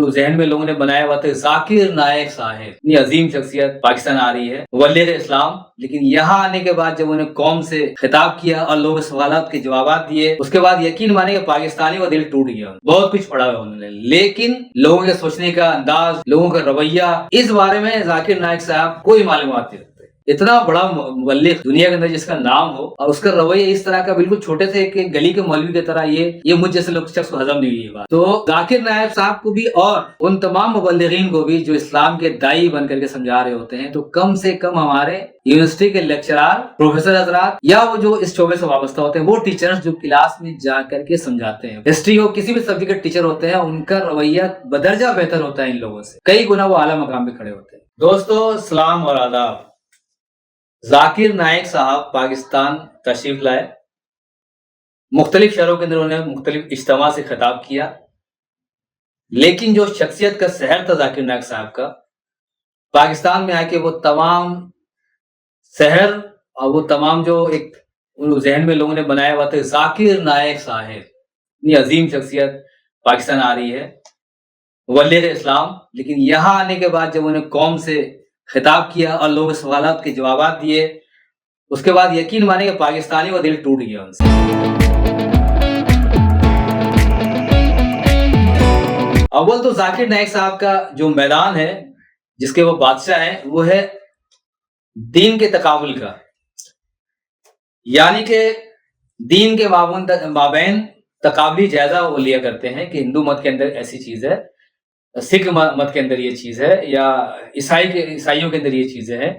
ذہن में लोगों ने बनाया हुआ था जाकिर नायक साहब, इतनी अजीम शख्सियत पाकिस्तान आ रही है, वलीद इस्लाम, लेकिन यहाँ आने के बाद जब उन्हें कौम से खिताब किया और लोगों के सवालात के जवाब दिए, उसके बाद यकीन माने कि पाकिस्तानी का दिल टूट गया। बहुत कुछ पढ़ा हुआ उन्होंने, लेकिन लोगों के सोचने का अंदाज, लोगों का रवैया, इस बारे में जाकिर नायक साहब कोई मालूमात नहीं। इतना बड़ा मुबल्लिग दुनिया के अंदर जिसका नाम हो और उसका रवैया इस तरह का बिल्कुल छोटे से एक गली के मौलवी की तरह, ये मुझ जैसे लोग शख्स को हजम नहीं हुई ये बात। तो जाकिर नायक साहब को भी और उन तमाम मुबल्लिगीन को भी जो इस्लाम के दाई बन करके समझा रहे होते हैं, तो कम से कम हमारे यूनिवर्सिटी के लेक्चरर, प्रोफेसर हजरात या वो जो इस शोबे से वाबस्ता होते हैं, वो टीचर्स जो क्लास में जा करके समझाते हैं, हिस्ट्री हो किसी भी सब्जेक्ट के टीचर होते हैं, उनका रवैया बदरजा बेहतर होता है इन लोगों से, कई गुना वो आला मकाम पे खड़े होते हैं। दोस्तों सलाम और आदाब। जाकिर नायक साहब पाकिस्तान तशरीफ लाए, मुख्तलिफ शहरों के अंदर उन्होंने मुख्तलिफ इज्तिमा से खिताब किया, लेकिन जो शख्सियत का सहर था जाकिर नायक साहब का, पाकिस्तान में आके वो तमाम सहर और वो तमाम जो एक जहन में लोगों ने बनाया हुआ था जाकिर नायक साहब, इतनी अजीम शख्सियत पाकिस्तान आ रही है, वलीद इस्लाम, लेकिन यहाँ आने के बाद जब उन्हें कौम से खिताब किया और लोगों के सवालात के जवाब दिए, उसके बाद यकीन माने कि पाकिस्तानी का दिल टूट गया उनसे। अव्वल तो जाकिर नायक साहब का जो मैदान है जिसके वो बादशाह हैं, वो है दीन के तकाबुल का, यानी कि दीन के माबैन तकाबली जायजा वो लिया करते हैं कि हिंदू मत के अंदर ऐसी चीज है, सिख मत के अंदर ये चीज है, या ईसाइयों के अंदर ये चीजें है,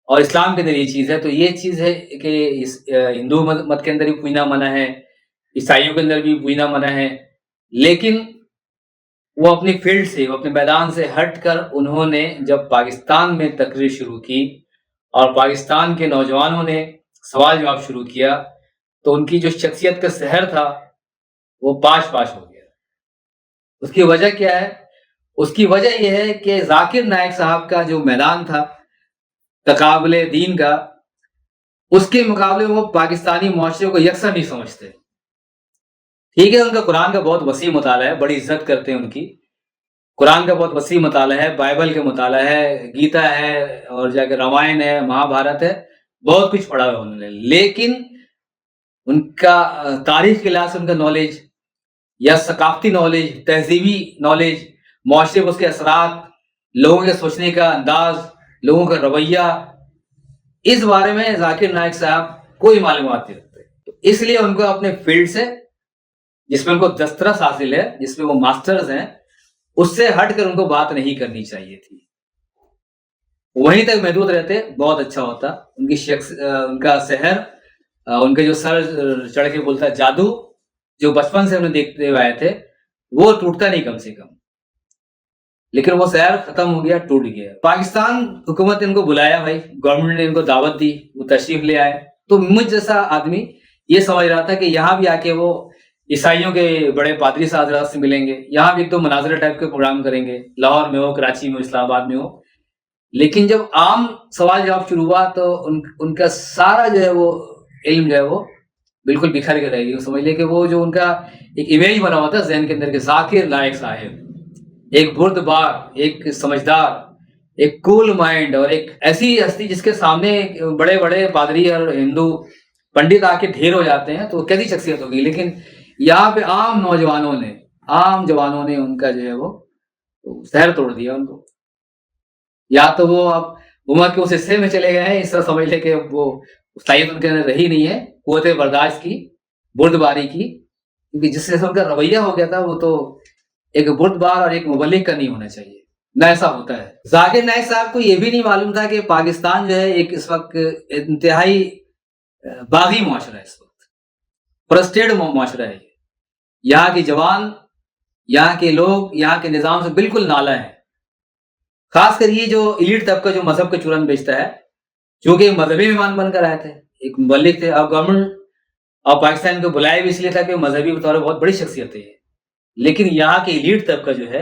और इस्लाम के अंदर ये चीज है। तो ये चीज है कि हिंदू मत के अंदर भी पूजना मना है, ईसाइयों के अंदर भी पूजना मना है, लेकिन वो अपनी फील्ड से, वो अपने मैदान से हटकर उन्होंने जब पाकिस्तान में तकरीर शुरू की और पाकिस्तान के नौजवानों ने सवाल जवाब शुरू किया, तो उनकी जो शख्सियत का सहर था वो पाश पाश हो गया। उसकी वजह क्या है? उसकी वजह यह है कि जाकिर नायक साहब का जो मैदान था तकाबले दीन का, उसके मुकाबले वो पाकिस्तानी मुआशरे को यकसा नहीं समझते। ठीक है, उनका कुरान का बहुत वसी मुताला है, बड़ी इज्जत करते हैं उनकी, कुरान का बहुत वसी मुताला है, बाइबल का मुताला है, गीता है, और जाके रामायण है, महाभारत है, बहुत कुछ पढ़ा है उन्होंने, लेकिन उनका तारीख के लिहाज से उनका नॉलेज या सकाफती नॉलेज, तहजीबी नॉलेज, मुआशरे पर उसके असरात, लोगों के सोचने का अंदाज, लोगों का रवैया, इस बारे में जाकिर नायक साहब कोई मालूमात नहीं रखते। तो इसलिए उनको अपने फील्ड से, जिसमें उनको दस्तरस हासिल है, जिसमें वो मास्टर्स हैं, उससे हटकर उनको बात नहीं करनी चाहिए थी। वहीं तक महदूद रहते बहुत अच्छा होता। उनका सहर, उनके जो सर चढ़ के बोलता जादू, जो बचपन से उन्हें देखते हुए आए थे, वो टूटता नहीं कम से कम, लेकिन वो सहर खत्म हो गया, टूट गया। पाकिस्तान हुकूमत ने इनको बुलाया, भाई गवर्नमेंट ने इनको दावत दी, वो तशरीफ ले आए। तो मुझ जैसा आदमी ये समझ रहा था कि यहाँ भी आके वो ईसाइयों के बड़े पादरी साहब से मिलेंगे, यहाँ भी एक दो मनाजरा टाइप के प्रोग्राम करेंगे, लाहौर में हो, कराची में हो, इस्लामाबाद में हो। लेकिन जब आम सवाल जवाब शुरू हुआ तो उनका सारा जो है वो इल्म जो है वो बिल्कुल बिखर के रहेगी। समझ ले कि वो जो उनका एक इमेज बना हुआ था जहन के अंदर के जाकिर नायक साहब, एक बुर्दबार, एक समझदार, एक कूल माइंड, और एक ऐसी हस्ती जिसके सामने बड़े बड़े पादरी और हिंदू पंडित आके ढेर हो जाते हैं, तो कैसी शख्सियत होगी। लेकिन यहाँ पे आम नौजवानों ने, आम जवानों ने उनका जो है वो सहर तोड़ दिया उनको। या तो वो अब उम्र के उस हिस्से में चले गए हैं, इस तरह समझ ले कि वो सलाहियत उनके अंदर रही नहीं है, कुव्वत बर्दाश्त की, बुर्दबारी की, क्योंकि जिस जैसा उनका रवैया हो गया था, वो तो एक बुर्दबार और एक मुबल्लिग का नहीं होना चाहिए, न ऐसा होता है। जाकिर नायक साहब को यह भी नहीं मालूम था कि पाकिस्तान जो है एक इस वक्त इंतहाई बागी मुआशरा है, इस वक्त फ्रस्ट्रेटेड मुआशरा है। यहाँ के जवान, यहाँ के लोग, यहाँ के निजाम से बिल्कुल नाला है। खासकर ये जो इलीट तबका जो मजहब का चूरन बेचता है, क्योंकि मजहबी मेहमान बनकर आए थे, एक मुबल्लिग थे। अब गवर्नमेंट और पाकिस्तान को बुलाया भी इसलिए था कि मजहबी बतौर बहुत बड़ी शख्सियत है, लेकिन यहाँ के इलीट तबका जो है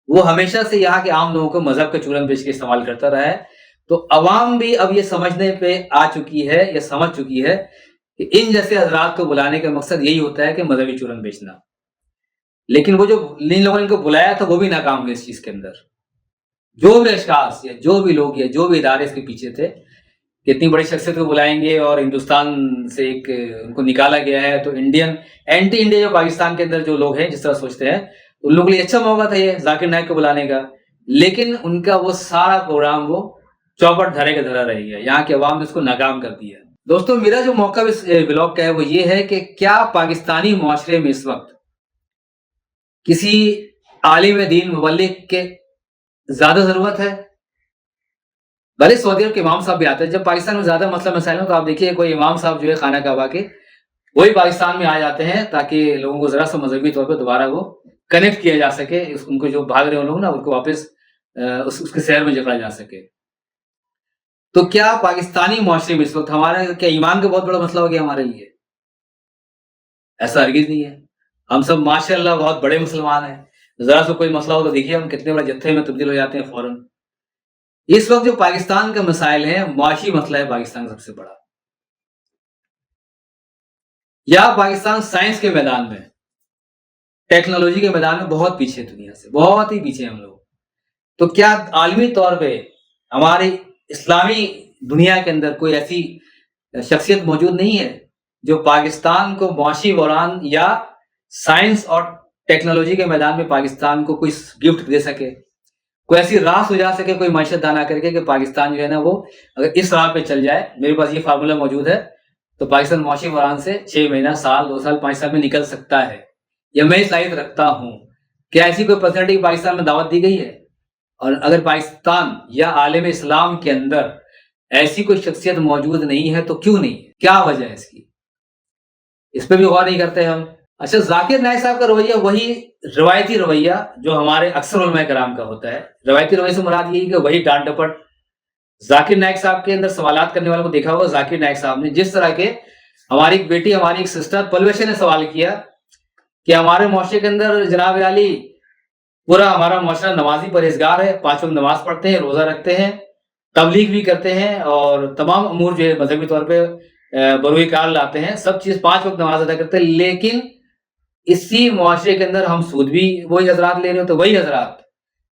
वो हमेशा से यहाँ के आम लोगों को मजहब का चूरन बेच के इस्तेमाल करता रहा है। तो अवाम भी अब ये समझने पे आ चुकी है, या समझ चुकी है कि इन जैसे हजरात को बुलाने का मकसद यही होता है कि मजहबी चूरन बेचना। لیکن وہ جو ان لوگوں نے ان کو بلایا تھا وہ بھی ناکام ہوئے اس چیز کے اندر. جو بھی اشخاص یا جو بھی لوگ یا جو بھی ادارے اس کے پیچھے تھے کہ اتنی بڑی شخصیت کو بلائیں گے اور ہندوستان سے ایک ان کو نکالا گیا ہے, تو انڈین اینٹی انڈیا جو پاکستان کے اندر جو لوگ ہیں جس طرح سوچتے ہیں ان لوگوں کے لیے اچھا موقع تھا یہ ذاکر نائک کو بلانے کا, لیکن ان کا وہ سارا پروگرام وہ چوپٹ دھرے کا دھرا رہی ہے. یہاں کے عوام نے اس کو ناکام کر دیا. دوستوں میرا جو موقع اس بلاگ کا ہے وہ یہ ہے کہ کیا پاکستانی معاشرے میں اس وقت کسی عالم دین مبلغ کے زیادہ ضرورت ہے؟ بھلے سعودی عرب کے امام صاحب بھی آتے ہیں, جب پاکستان میں زیادہ مسئلہ مسائل ہوں تو آپ دیکھیے کوئی امام صاحب جو ہے خانہ کعبہ کے وہی پاکستان میں آ جاتے ہیں تاکہ لوگوں کو ذرا سا مذہبی طور پہ دوبارہ وہ کنیکٹ کیا جا سکے, ان کو جو بھاگ رہے لوگ نا ان کو واپس اس کے سیر میں جکڑا جا سکے. تو کیا پاکستانی معاشرے میں اس وقت ہمارا کیا ایمان کا بہت بڑا مسئلہ ہو گیا ہمارے لیے؟ ایسا ہرگز نہیں ہے. ہم سب ماشاء اللہ بہت بڑے مسلمان ہیں, ذرا سا کوئی مسئلہ ہو تو دیکھیے ہم کتنے بڑے جتھے میں تبدیل ہو جاتے ہیں فوراً. اس وقت جو پاکستان کا مسائل ہے معاشی مسئلہ ہے پاکستان کا سب سے بڑا. یا پاکستان سائنس کے میدان میں ٹیکنالوجی کے میدان میں بہت پیچھے, دنیا سے بہت ہی پیچھے ہم لوگ. تو کیا عالمی طور پہ ہماری اسلامی دنیا کے اندر کوئی ایسی شخصیت موجود نہیں ہے جو پاکستان کو معاشی بحران یا سائنس اور ٹیکنالوجی کے میدان میں پاکستان کو کوئی گفٹ دے سکے, کوئی ایسی راہ سجا سکے, کوئی معیشت دانا کر کے کہ پاکستان جو ہے نا وہ اگر اس راہ پہ چل جائے, میرے پاس یہ فارمولہ موجود ہے, تو پاکستان معاشی بحران سے 6 مہینہ, سال, 2 سال, 5 سال میں نکل سکتا ہے, یا میں صلاحیت رکھتا ہوں. کیا ایسی کوئی پرسنالٹی پاکستان میں دعوت دی گئی ہے؟ اور اگر پاکستان یا عالم اسلام کے اندر ایسی کوئی شخصیت موجود نہیں ہے تو کیوں نہیں ہے؟ کیا وجہ ہے اس کی؟ اس پہ بھی غور نہیں کرتے ہم. اچھا, ذاکر نائک صاحب کا رویہ وہی روایتی رویہ جو ہمارے اکثر علماء کرام کا ہوتا ہے. روایتی رویہ سے مراد یہی کہ وہی ڈانٹ ڈپٹ. ذاکر نائک صاحب کے اندر سوالات کرنے والوں کو دیکھا ہوگا, ذاکر نائک صاحب نے جس طرح کے ہماری ایک بیٹی, ہماری ایک سسٹر پلوشے نے سوال کیا کہ ہمارے معاشرے کے اندر جناب علی پورا ہمارا معاشرہ نمازی پرہیزگار ہے, 5 وقت نماز پڑھتے ہیں, روزہ رکھتے ہیں, تبلیغ بھی کرتے ہیں اور تمام امور جو ہے مذہبی طور پہ بروئے کار لاتے ہیں, سب چیز 5 وقت نماز ادا کرتے ہیں, لیکن اسی معاشرے کے اندر ہم سود بھی وہی حضرات لے رہے ہوتے ہیں, وہی حضرات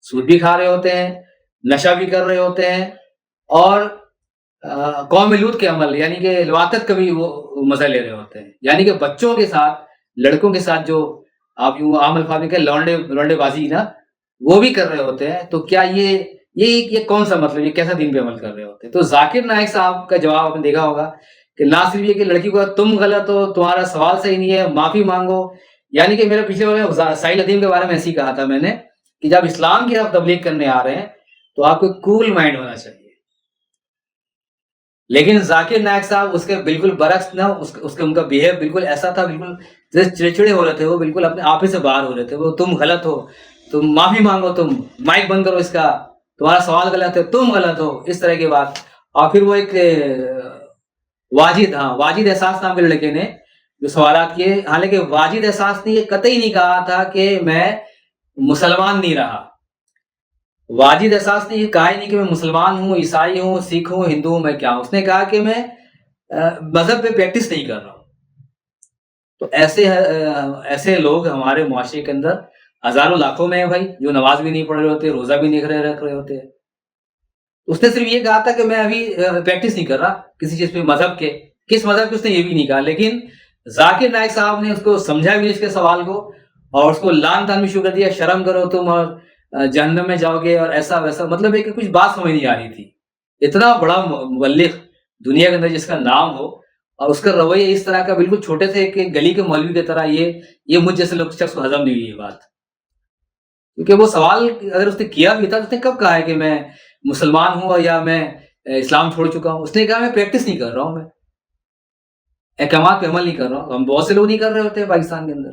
سود بھی کھا رہے ہوتے ہیں, نشہ بھی کر رہے ہوتے ہیں, اور قوم لوط کے عمل یعنی کہ لواطت کا بھی وہ مزہ لے رہے ہوتے ہیں. یعنی کہ بچوں کے ساتھ, لڑکوں کے ساتھ جو آپ یوں عام الفاظ میں کہ لونڈے بازی نا, وہ بھی کر رہے ہوتے ہیں. تو کیا یہ کون سا مطلب, یہ کیسا دین پہ عمل کر رہے ہوتے ہیں؟ تو ذاکر نائک صاحب کا جواب آپ نے دیکھا ہوگا کہ نہ صرف یہ کہ لڑکی کو تم غلط ہو, تمہارا سوال صحیح نہیں ہے, معافی مانگو. یعنی کہ میرے پچھلے میں ساحل ادیم کے بارے میں ایسے ہی کہا تھا میں نے کہ جب اسلام کی طرف تبلیغ کرنے آ رہے ہیں تو آپ کو کول مائنڈ ہونا چاہیے. لیکن ذاکر نائک صاحب اس کے بالکل برعکس نہ, ان کا بیہیو بالکل ایسا تھا, بالکل چڑچڑے ہو رہے تھے, وہ بالکل اپنے آپ ہی سے باہر ہو رہے تھے. وہ تم غلط ہو, تم معافی مانگو, تم مائک بند کرو اس کا, تمہارا سوال غلط ہے, تم غلط ہو, اس طرح کی بات. اور پھر وہ ایک واجد احساس نام کے لڑکے نے جو سوالات کیے, حالانکہ واجد احساس نے یہ قطعی نہیں کہا تھا کہ میں مسلمان نہیں رہا. واجد احساس نے یہ کہا ہی نہیں کہ میں مسلمان ہوں, عیسائی ہوں, سکھ ہوں, ہندو ہوں, میں کیا ہوں. اس نے کہا کہ میں مذہب پہ پریکٹس نہیں کر رہا ہوں. تو ایسے لوگ ہمارے معاشرے کے اندر ہزاروں لاکھوں میں ہیں بھائی, جو نماز بھی نہیں پڑھ رہے ہوتے, روزہ بھی نہیں رکھ رہے ہوتے. اس نے صرف یہ کہا تھا کہ میں ابھی پریکٹس نہیں کر رہا کسی چیز پہ مذہب کے, کس مذہب کے اس نے یہ بھی نہیں کہا. لیکن ذاکر نائک صاحب نے اس کو سمجھا بھی اس کے سوال کو, اور اس کو لان تان بھی شروع کر دیا, شرم کرو تم اور جہنم میں جاؤ گے اور ایسا ویسا. مطلب ہے کہ کچھ بات سمجھ نہیں آ رہی تھی. اتنا بڑا مبلغ دنیا کے اندر جس کا نام ہو, اور اس کا رویہ اس طرح کا بالکل چھوٹے سے کہ گلی کے مولوی کی طرح, یہ مجھ جیسے لوگ شخص کو ہضم نہیں ہوئی یہ بات. کیونکہ وہ سوال اگر اس نے کیا بھی تھا تو اس نے کب کہا ہے کہ میں مسلمان ہوں یا میں اسلام چھوڑ چکا ہوں. اس نے کہا میں پریکٹس نہیں کر رہا ہوں, میں احکامات پہ عمل نہیں کر رہا ہوں. ہم بہت سے لوگ نہیں کر رہے ہوتے ہیں پاکستان کے اندر,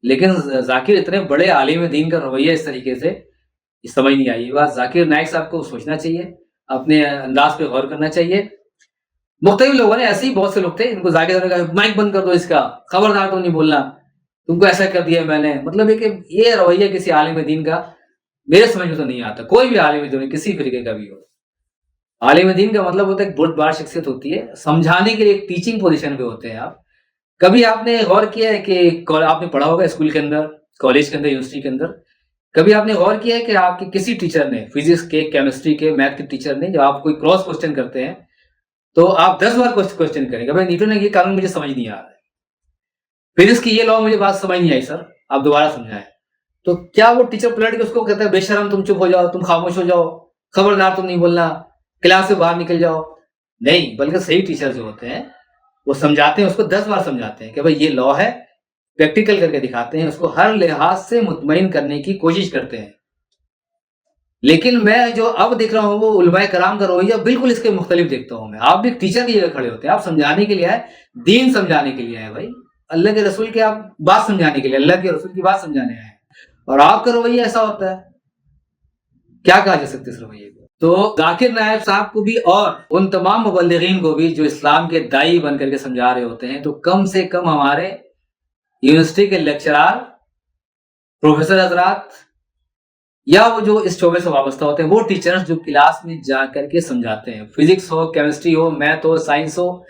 لیکن ذاکر اتنے بڑے عالم دین کا رویہ اس طریقے سے سمجھ نہیں آئی. یہ بات ذاکر نائک صاحب کو سوچنا چاہیے, اپنے انداز پہ غور کرنا چاہیے. مختلف لوگوں نے, ایسے ہی بہت سے لوگ تھے, ان کو ذاکر نے کہا مائک بند کر دو اس کا, خبردار تو نہیں بولنا, تم کو ایسا کر دیا میں نے. مطلب ہے کہ یہ رویہ کسی عالم دین کا میرے سمجھ میں تو نہیں آتا. کوئی بھی عالم دین کسی فرقے کا بھی ہو, عالم دین کا مطلب ہوتا ہے ایک بہت بڑا شخصیت ہوتی ہے, سمجھانے کے لیے ایک ٹیچنگ پوزیشن پہ ہوتے ہیں آپ. کبھی آپ نے غور کیا ہے کہ آپ نے پڑھا ہوگا اسکول کے اندر कॉलेज के अंदर, यूनिवर्सिटी के अंदर, कभी आपने गौर किया है कि आपके किसी टीचर ने, फिजिक्स के, केमिस्ट्री के, मैथ के टीचर ने, जब आप कोई क्रॉस क्वेश्चन करते हैं तो आप 10 बार क्वेश्चन करेंगे, भाई न्यूटन ने ये कानून मुझे समझ नहीं आ रहा है, फिजिक्स की ये लॉ मुझे बात समझ नहीं आई सर, आप दोबारा समझाएं। तो क्या वो टीचर पलट के उसको कहता है बेशरम तुम चुप हो जाओ, तुम खामोश हो जाओ, खबरदार तुम नहीं बोलना, क्लास से बाहर निकल जाओ? नहीं, बल्कि सही टीचर जो होते हैं वो समझाते हैं, उसको 10 बार समझाते हैं कि भाई ये लॉ है, प्रैक्टिकल करके दिखाते हैं, उसको हर लिहाज से मुतमईन करने की कोशिश करते हैं। लेकिन मैं जो अब देख रहा हूँ वो उलमाए कराम का रवैया बिल्कुल इसके मुख्तलिफ देखता हूँ मैं। आप भी टीचर की जगह खड़े होते हैं, आप समझाने के लिए आए, दीन समझाने के लिए आए भाई, अल्लाह के रसूल की आप बात समझाने के लिए, अल्लाह के रसूल की बात समझाने आए, और आपका रवैया ऐसा होता है, क्या कहा जा सकता है इस रवैये को? तो जाकिर नायब साहब को भी और उन तमाम मुबल्लिगीन को भी जो इस्लाम के दाई बन करके समझा रहे होते हैं, तो कम से कम हमारे यूनिवर्सिटी के लेक्चरार, प्रोफेसर हजरात, या वो जो इस शोबे से वाबस्ता होते हैं, वो टीचर्स जो क्लास में जा करके समझाते हैं, फिजिक्स हो, केमिस्ट्री हो, मैथ हो, साइंस हो,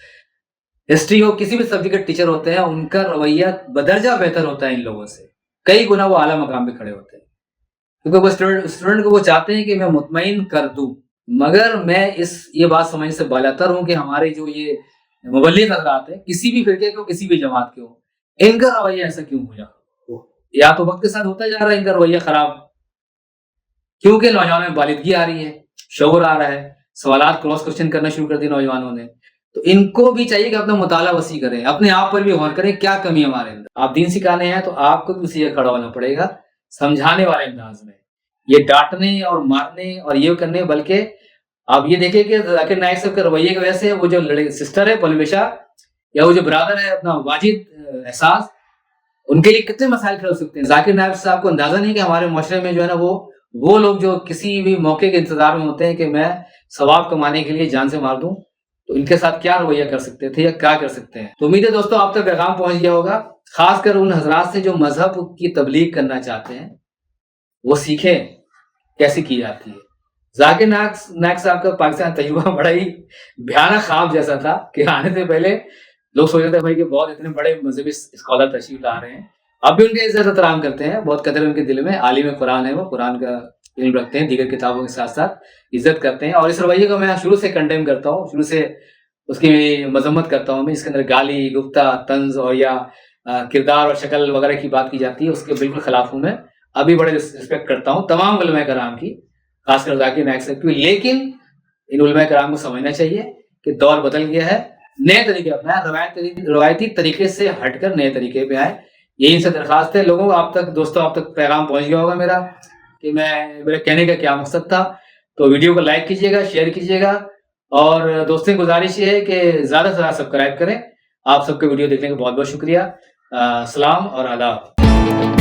हिस्ट्री हो, किसी भी सब्जेक्ट के टीचर होते हैं, उनका रवैया बदर्जा बेहतर होता है इन लोगों से, कई गुना वो आला मकाम पे खड़े होते हैं, क्योंकि वो स्टूडेंट को वो चाहते हैं कि मैं मुतमईन कर दूं। मगर मैं ये बात समझने से बालातर हूं कि हमारे जो ये मुबल्लिग हज़रात हैं, किसी भी फिरके के हो, किसी भी जमात के हो, इनका रवैया ऐसा क्यों हो जाता? या तो वक्त के साथ होता जा रहा है इनका रवैया खराब, क्योंकि नौजवानों में बालिदगी आ रही है, शऊर आ रहा है, सवालात क्रॉस क्वेश्चन करना शुरू कर दिए नौजवानों ने, तो इनको भी चाहिए कि अपना मुताला वसी करें, अपने आप पर भी गौर करें क्या कमी है हमारे अंदर। आप दीन सिखाने हैं तो आपको भी उसी जगह खड़ा होना पड़ेगा, समझाने वाले अंदाज में, ये डांटने और मारने और ये करने, बल्कि आप ये देखिए कि जाकिर नाइक साहब के रवैये की वजह से वो जो सिस्टर है पलवेशा, या वो जो ब्रदर है अपना वाजिद एहसास, उनके लिए कितने मसाइल खड़े हो सकते हैं। जाकिर नाइक साहब को अंदाजा नहीं कि हमारे मुआशरे में जो है ना वो लोग जो किसी भी मौके के इंतजार में होते हैं कि मैं सवाब कमाने के लिए जान से मार दूं, तो इनके साथ क्या रवैया कर सकते थे या क्या कर सकते हैं। तो उम्मीद है दोस्तों आप तक पैगाम पहुंच गया होगा, खासकर उन हजरात से जो मजहब की तबलीग करना चाहते हैं, वो सीखें कैसे की जाती है। जाकिर नाइक साहब का पाकिस्तान तजुर्बा बड़ा ही भयानक ख्वाब जैसा था कि आने से पहले लोग सोचते थे भाई कि बहुत इतने बड़े मजहबी स्कॉलर तशरीफ ला रहे हैं, अब भी उनके इज्जत एहतराम करते हैं, बहुत कदर उनके दिल में, आलिम कुरान है, वो कुरान का इल्म रखते हैं, दीगर किताबों के साथ साथ इज्जत करते हैं, और इस रवैये को मैं शुरू से कंडेम करता हूँ, शुरू से उसकी मजम्मत करता हूँ मैं। इसके अंदर गाली, गुफ्ता, तंज और या किरदार और शक्ल वगैरह की बात की जाती है, उसके बिल्कुल खिलाफ हूँ मैं। अभी बड़े रिस्पेक्ट करता हूँ तमाम उलमाए कराम की, खासकर जाकिर नाइक साहब की, लेकिन इन उलमाए कराम को समझना चाहिए कि दौर बदल गया है, नए तरीके अपनाए, रवायती तरीके से हटकर नए तरीके पे आए। यही इनसे दरखास्त है लोगों को, आप तक पैगाम पहुंच गया होगा मेरा कि मेरे कहने का क्या मकसद था। तो वीडियो को लाइक कीजिएगा, शेयर कीजिएगा, और दोस्तों की गुजारिश ये है कि ज़्यादा से ज़्यादा सब्सक्राइब करें। आप सबके वीडियो देखने का बहुत बहुत शुक्रिया। सलाम और आदाब।